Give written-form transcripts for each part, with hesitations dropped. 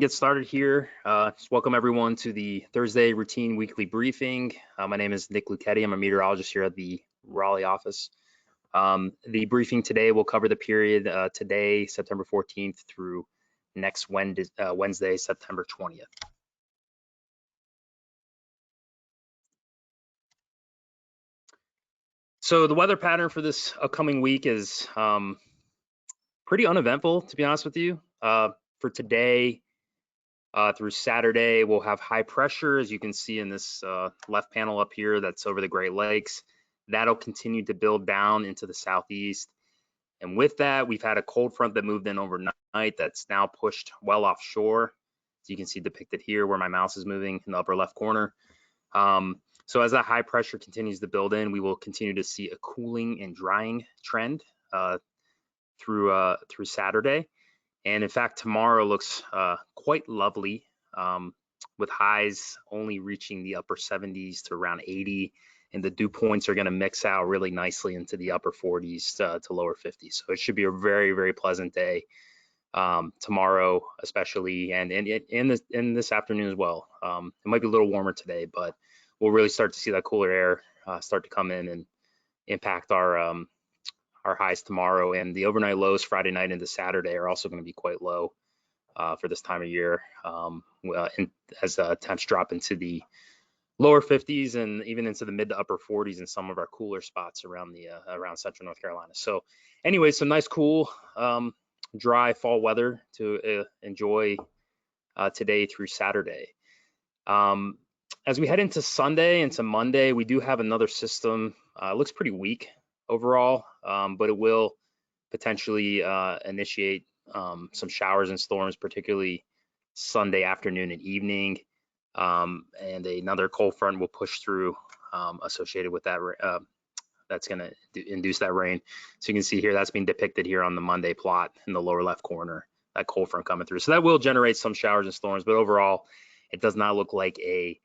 Get started here. Just welcome everyone to the Thursday routine weekly briefing. My name is Nick Lucchetti. I'm a meteorologist here at the Raleigh office. The briefing today will cover the period today, September 14th through next Wednesday, September 20th. So the weather pattern for this upcoming week is pretty uneventful, to be honest with you. For today, through Saturday, we'll have high pressure, as you can see in this left panel up here that's over the Great Lakes. That'll continue to build down into the southeast. And with that, we've had a cold front that moved in overnight that's now pushed well offshore. As you can see depicted here where my mouse is moving in the upper left corner. So as that high pressure continues to build in, we will continue to see a cooling and drying trend through Saturday. And in fact, tomorrow looks quite lovely, with highs only reaching the upper 70s to around 80, and the dew points are going to mix out really nicely into the upper 40s to lower 50s. So it should be a very, very pleasant day tomorrow, especially, and in this afternoon as well. It might be a little warmer today, but we'll really start to see that cooler air start to come in and impact our highs tomorrow, and the overnight lows Friday night into Saturday are also going to be quite low for this time of year, as temps drop into the lower 50s and even into the mid to upper 40s in some of our cooler spots around central North Carolina. So anyway, some nice cool dry fall weather to enjoy today through Saturday. As we head into Sunday and to Monday, we do have another system. It looks pretty weak overall, but it will potentially initiate some showers and storms, particularly Sunday afternoon and evening. And another cold front will push through associated with that. That's going to induce that rain. So you can see here, that's being depicted here on the Monday plot in the lower left corner, that cold front coming through. So that will generate some showers and storms, but overall, it does not look like a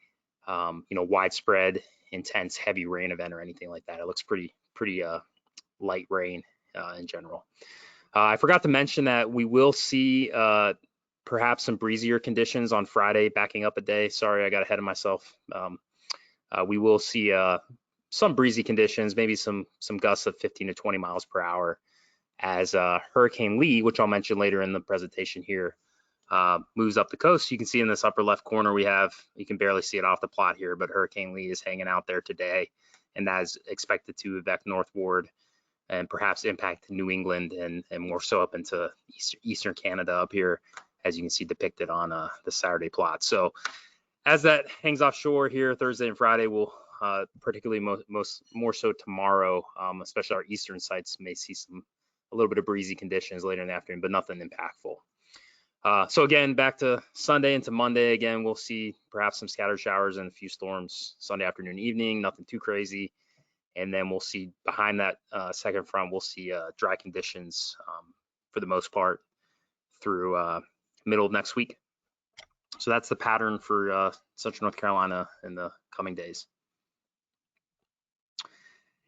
widespread, intense, heavy rain event or anything like that. It looks pretty light rain in general. I forgot to mention that we will see perhaps some breezier conditions on Friday, backing up a day. Sorry, I got ahead of myself. We will see some breezy conditions, maybe some gusts of 15 to 20 miles per hour as Hurricane Lee, which I'll mention later in the presentation here, moves up the coast. You can see in this upper left corner, you can barely see it off the plot here, but Hurricane Lee is hanging out there today, and that is expected to evac northward and perhaps impact New England and more so up into eastern Canada up here, as you can see depicted on the Saturday plot. So as that hangs offshore here Thursday and Friday, we'll particularly more so tomorrow, especially our eastern sites may see a little bit of breezy conditions later in the afternoon, but nothing impactful. So again, back to Sunday into Monday, again, we'll see perhaps some scattered showers and a few storms Sunday afternoon, evening, nothing too crazy. And then we'll see behind that second front, we'll see dry conditions for the most part through middle of next week. So that's the pattern for Central North Carolina in the coming days.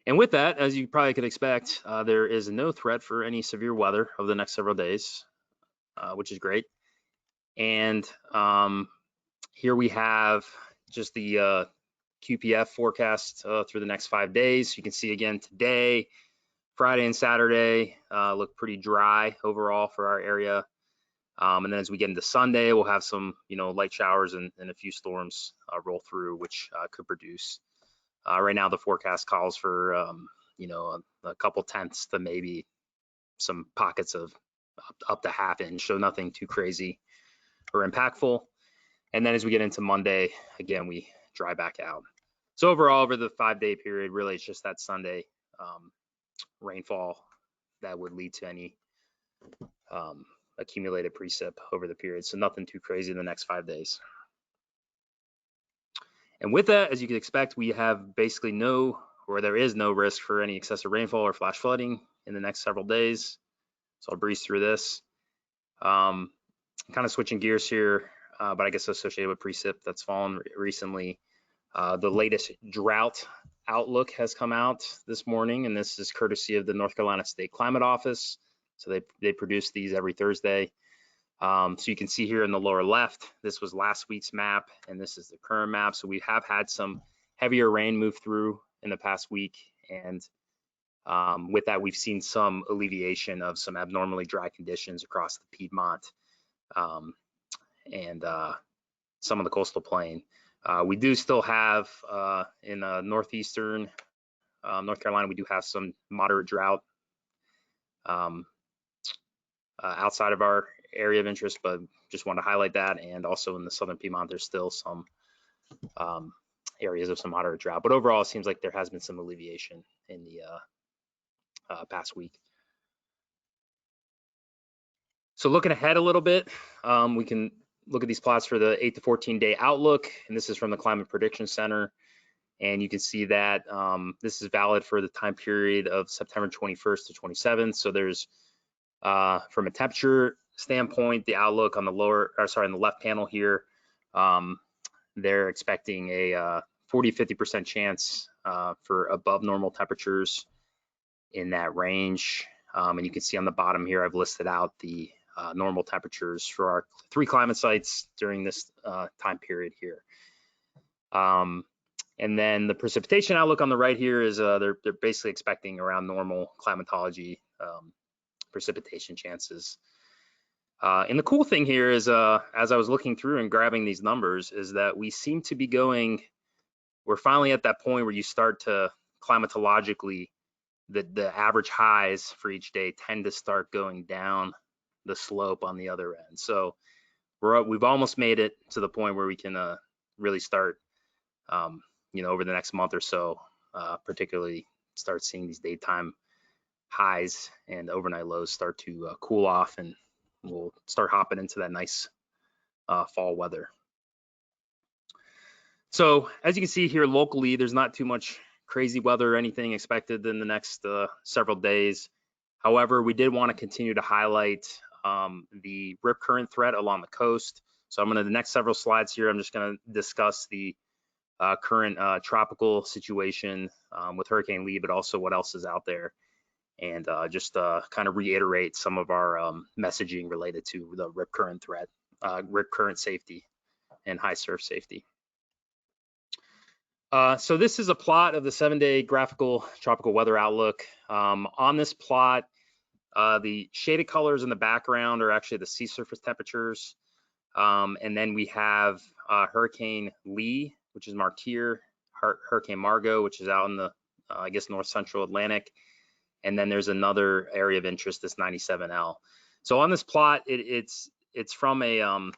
And with that, as you probably could expect, there is no threat for any severe weather over the next several days, which is great. And here we have just the QPF forecast through the next 5 days. You can see again today, Friday and Saturday look pretty dry overall for our area. And then as we get into Sunday, we'll have some light showers and a few storms roll through, which could produce. Right now, the forecast calls for a couple tenths to maybe some pockets of up to half inch, so nothing too crazy or impactful. And then as we get into Monday, again, we dry back out. So overall, over the 5-day period, really it's just that Sunday rainfall that would lead to any accumulated precip over the period. So nothing too crazy in the next 5 days. And with that, as you can expect, we have basically there is no risk for any excessive rainfall or flash flooding in the next several days. So I'll breeze through this. Kind of switching gears here, but I guess associated with precip that's fallen recently. The latest drought outlook has come out this morning, and this is courtesy of the North Carolina State Climate Office. So they produce these every Thursday. So you can see here in the lower left, this was last week's map, and this is the current map. So we have had some heavier rain move through in the past week, and with that, we've seen some alleviation of some abnormally dry conditions across the Piedmont and some of the coastal plain. We do still have in northeastern North Carolina, we do have some moderate drought outside of our area of interest, but just want to highlight that. And also in the southern Piedmont, there's still some areas of some moderate drought. But overall, it seems like there has been some alleviation in the past week. So looking ahead a little bit, we can look at these plots for the 8 to 14 day outlook, and this is from the Climate Prediction Center. And you can see that this is valid for the time period of September 21st to 27th. So there's, from a temperature standpoint, the outlook on the on the left panel here, they're expecting a 40–50% chance for above normal temperatures in that range. And you can see on the bottom here, I've listed out the normal temperatures for our 3 climate sites during this time period here. And then the precipitation outlook on the right here is they're basically expecting around normal climatology precipitation chances. And the cool thing here is, as I was looking through and grabbing these numbers, is that we seem to be we're finally at that point where you start to climatologically, the average highs for each day tend to start going down the slope on the other end. So we've almost made it to the point where we can really start, over the next month or so, particularly start seeing these daytime highs and overnight lows start to cool off, and we'll start hopping into that nice fall weather. So as you can see here locally, there's not too much crazy weather or anything expected in the next several days. However, we did want to continue to highlight the rip current threat along the coast. So the next several slides here, I'm just going to discuss the current tropical situation with Hurricane Lee, but also what else is out there, and just kind of reiterate some of our messaging related to the rip current threat, rip current safety, and high surf safety. So this is a plot of the 7-day graphical tropical weather outlook. On this plot, the shaded colors in the background are actually the sea surface temperatures. And then we have Hurricane Lee, which is marked here, Hurricane Margot, which is out in the, I guess, north central Atlantic. And then there's another area of interest, this 97L. So on this plot, it's from a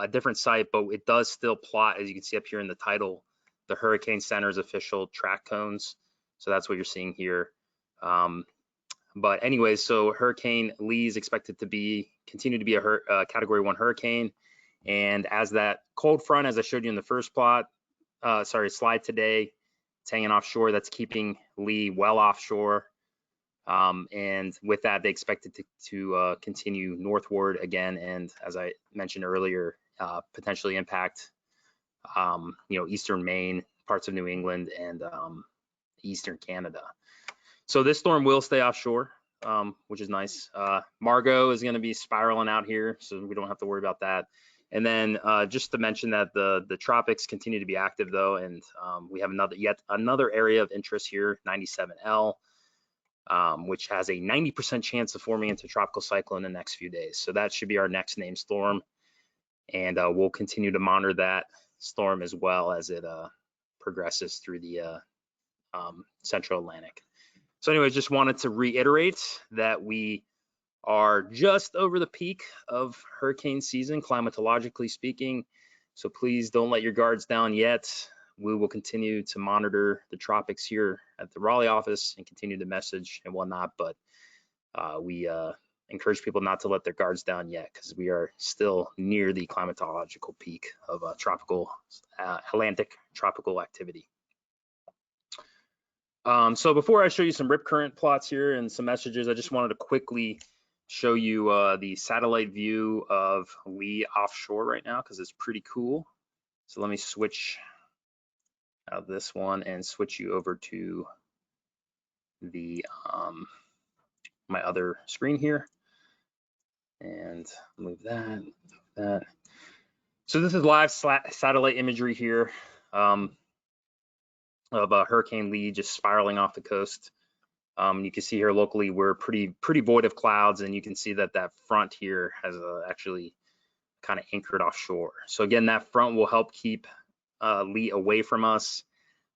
different site, but it does still plot, as you can see up here in the title, the Hurricane Center's official track cones. So that's what you're seeing here. But anyways, so Hurricane Lee is expected to continue to be a Category 1 hurricane. And as that cold front, as I showed you in the first slide today, it's hanging offshore. That's keeping Lee well offshore. And with that, they expect it to continue northward again. And as I mentioned earlier, potentially impact, eastern Maine, parts of New England, and eastern Canada. So this storm will stay offshore, which is nice. Margot is going to be spiraling out here, so we don't have to worry about that. And then just to mention that the tropics continue to be active though, and we have yet another area of interest here, 97L, which has a 90% chance of forming into tropical cyclone in the next few days. So that should be our next named storm, and we'll continue to monitor that storm as well as it progresses through the central Atlantic. So anyways, just wanted to reiterate that we are just over the peak of hurricane season, climatologically speaking. So please don't let your guards down yet. We will continue to monitor the tropics here at the Raleigh office and continue to message and whatnot, but we encourage people not to let their guards down yet, because we are still near the climatological peak of tropical Atlantic tropical activity. So before I show you some rip current plots here and some messages, I just wanted to quickly show you the satellite view of Lee offshore right now, because it's pretty cool. So let me switch out of this one and switch you over to the my other screen here. and move that. So this is live satellite imagery here of Hurricane Lee just spiraling off the coast. You can see here locally we're pretty void of clouds, and you can see that front here has actually kind of anchored offshore. So again, that front will help keep Lee away from us.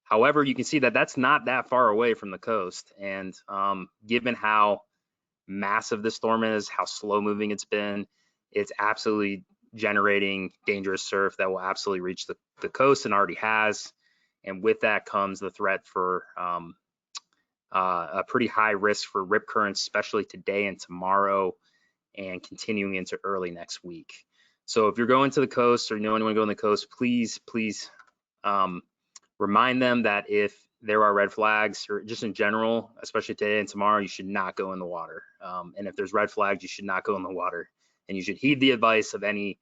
However, you can see that that's not that far away from the coast, and given how massive this storm is, how slow moving it's been, it's absolutely generating dangerous surf that will absolutely reach the coast and already has. And with that comes the threat for a pretty high risk for rip currents, especially today and tomorrow, and continuing into early next week. So if you're going to the coast or you know anyone going to the coast, please remind them that if there are red flags, or just in general, especially today and tomorrow, you should not go in the water. And if there's red flags, you should not go in the water. And you should heed the advice of any,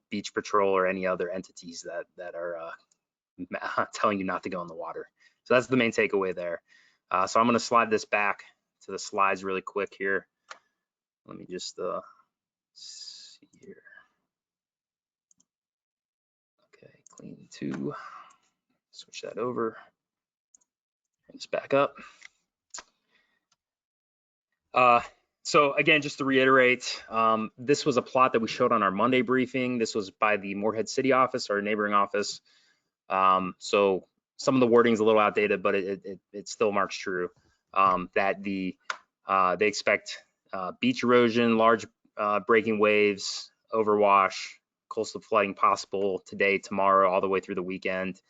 beach patrol or any other entities that are telling you not to go in the water. So that's the main takeaway there. So I'm going to slide this back to the slides really quick here. Let me just see here. Okay, clean 2. Switch that over. And just back up. So again, just to reiterate, this was a plot that we showed on our Monday briefing. This was by the Morehead City office, our neighboring office. So some of the wording is a little outdated, but it still marks true that they expect beach erosion, large breaking waves, overwash, coastal flooding possible today, tomorrow, all the way through the weekend,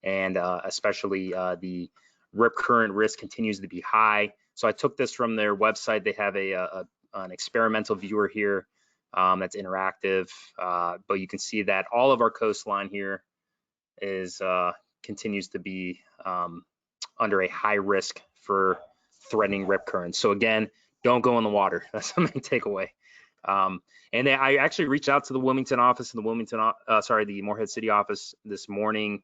and especially the rip current risk continues to be high. So I took this from their website. They have an experimental viewer here that's interactive, but you can see that all of our coastline here is continues to be under a high risk for threatening rip currents. So again, don't go in the water. That's the main takeaway. And I actually reached out to the Wilmington office and the Morehead City office this morning,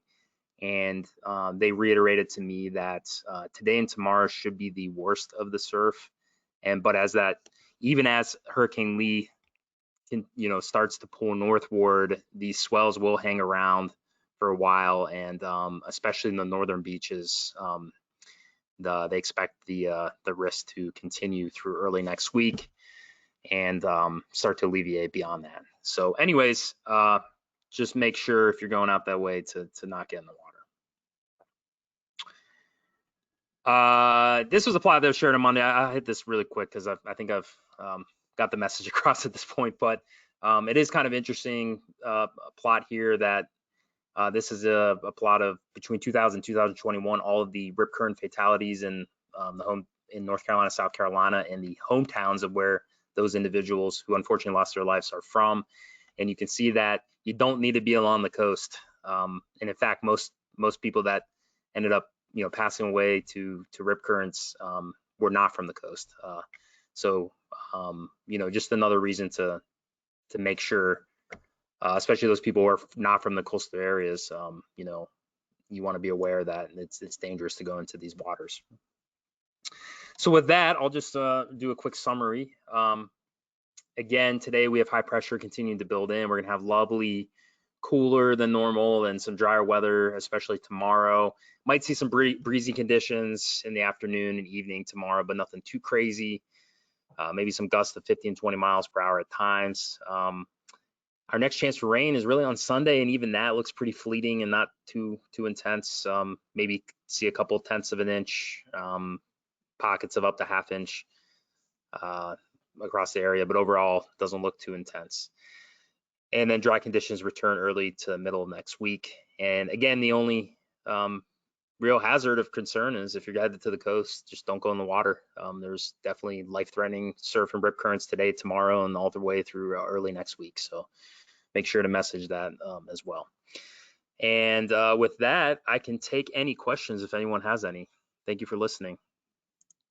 and they reiterated to me that today and tomorrow should be the worst of the surf. But even as Hurricane Lee starts to pull northward, these swells will hang around for a while, and especially in the northern beaches, they expect the risk to continue through early next week and start to alleviate beyond that. So anyways, just make sure if you're going out that way to not get in the water. This was a plot that was shared on Monday. I hit this really quick because I think I've got the message across at this point, but it is kind of interesting a plot here that this is a plot of between 2000 and 2021, all of the rip current fatalities in in North Carolina, South Carolina, and the hometowns of where those individuals who unfortunately lost their lives are from. And you can see that you don't need to be along the coast. And in fact, most people that ended up passing away to rip currents were not from the coast. So just another reason to make sure, especially those people who are not from the coastal areas, you want to be aware that it's dangerous to go into these waters. So with that, I'll just do a quick summary. Again, today we have high pressure continuing to build in. We're going to have lovely, cooler than normal and some drier weather, especially tomorrow. Might see some breezy conditions in the afternoon and evening tomorrow, but nothing too crazy. Maybe some gusts of 50 and 20 miles per hour at times. Our next chance for rain is really on Sunday, and even that looks pretty fleeting and not too intense. Maybe see a couple tenths of an inch, pockets of up to ½ inch across the area, but overall doesn't look too intense. And then dry conditions return early to the middle of next week. And again, the only real hazard of concern is if you're headed to the coast, just don't go in the water. There's definitely life-threatening surf and rip currents today, tomorrow, and all the way through early next week. So make sure to message that as well. And with that, I can take any questions if anyone has any. Thank you for listening.